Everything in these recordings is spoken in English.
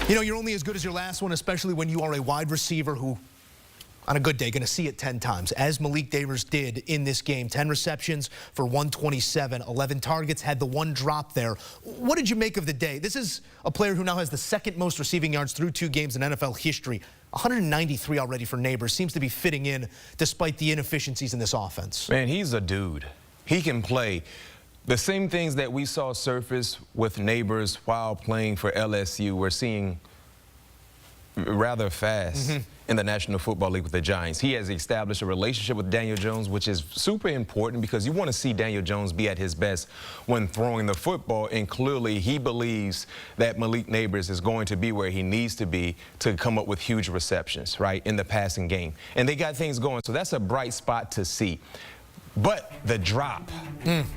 You know, you're only as good as your last one, especially when you are a wide receiver who, on a good day, going to see it 10 times, as Malik Nabers did in this game. 10 receptions for 127, 11 targets, had the one drop there. What did you make of the day? This is a player who now has the second most receiving yards through 2 games in NFL history. 193 already for Nabers. Seems to be fitting in despite the inefficiencies in this offense. Man, he's a dude. He can play. The same things that we saw surface with Nabers while playing for LSU, we're seeing rather fast in the National Football League with the Giants. He has established a relationship with Daniel Jones, which is super important because you want to see Daniel Jones be at his best when throwing the football, and clearly he believes that Malik Nabers is going to be where he needs to be to come up with huge receptions, right, in the passing game. And they got things going, so that's a bright spot to see. But the drop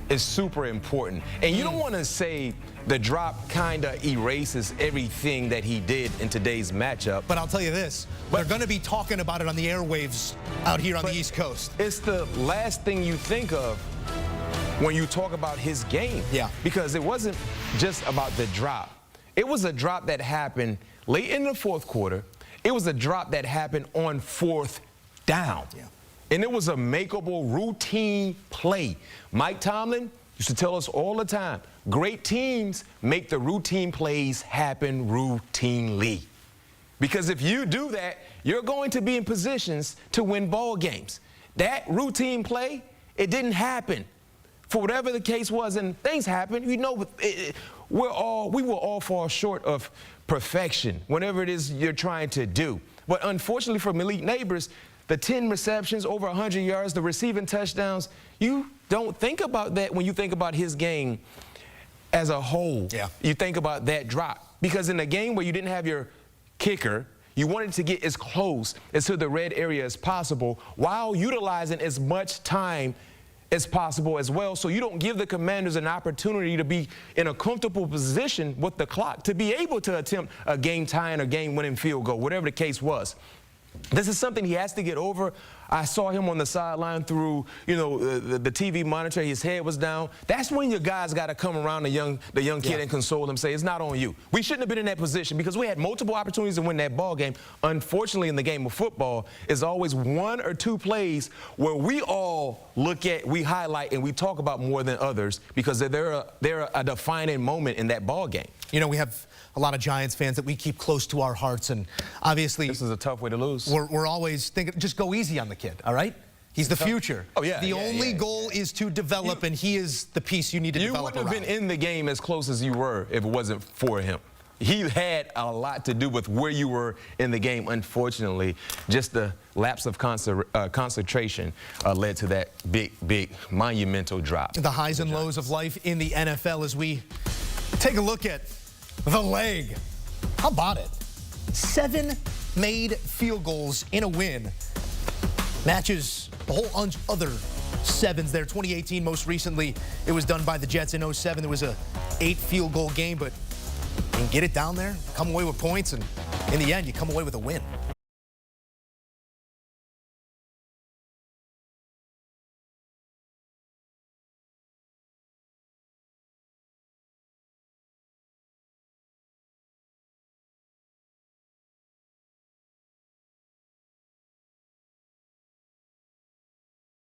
is super important. And you don't want to say the drop kind of erases everything that he did in today's matchup. But I'll tell you this, they're going to be talking about it on the airwaves out here on the East Coast. It's the last thing you think of when you talk about his game. Yeah. Because it wasn't just about the drop. It was a drop that happened late in the 4th quarter. It was a drop that happened on 4th down. Yeah. And it was a makeable routine play. Mike Tomlin used to tell us all the time, great teams make the routine plays happen routinely. Because if you do that, you're going to be in positions to win ball games. That routine play, it didn't happen. For whatever the case was, and things happen, you know, we will all fall short of perfection, whatever it is you're trying to do. But unfortunately for Malik Nabers, the 10 receptions, over 100 yards, the receiving touchdowns, you don't think about that when you think about his game as a whole. Yeah. You think about that drop. Because in a game where you didn't have your kicker, you wanted to get as close as to the red area as possible while utilizing as much time as possible as well, so you don't give the Commanders an opportunity to be in a comfortable position with the clock to be able to attempt a game-tying or game-winning field goal, whatever the case was. This is something he has to get over. I saw him on the sideline through, you know, the TV monitor. His head was down. That's when your guys got to come around the young kid and console him, say, it's not on you. We shouldn't have been in that position because we had multiple opportunities to win that ball game. Unfortunately, in the game of football, is always 1 or 2 plays where we all look at, we highlight, and we talk about more than others because they're a defining moment in that ball game. You know, we have a lot of Giants fans that we keep close to our hearts, and obviously this is a tough way to lose. We're always thinking, just go easy on the kid, all right? He's the future. Oh, yeah. The only goal is to develop, and he is the piece you need to develop around. You wouldn't have been in the game as close as you were if it wasn't for him. He had a lot to do with where you were in the game. Unfortunately, just the lapse of concentration led to that big, monumental drop. The highs and lows of life in the NFL as we take a look at the leg. How about it? 7 made field goals in a win. Matches the whole other 7s there. 2018, most recently, it was done by the Jets. In 07, there was a 8 field goal game, but you can get it down there, come away with points, and in the end, you come away with a win.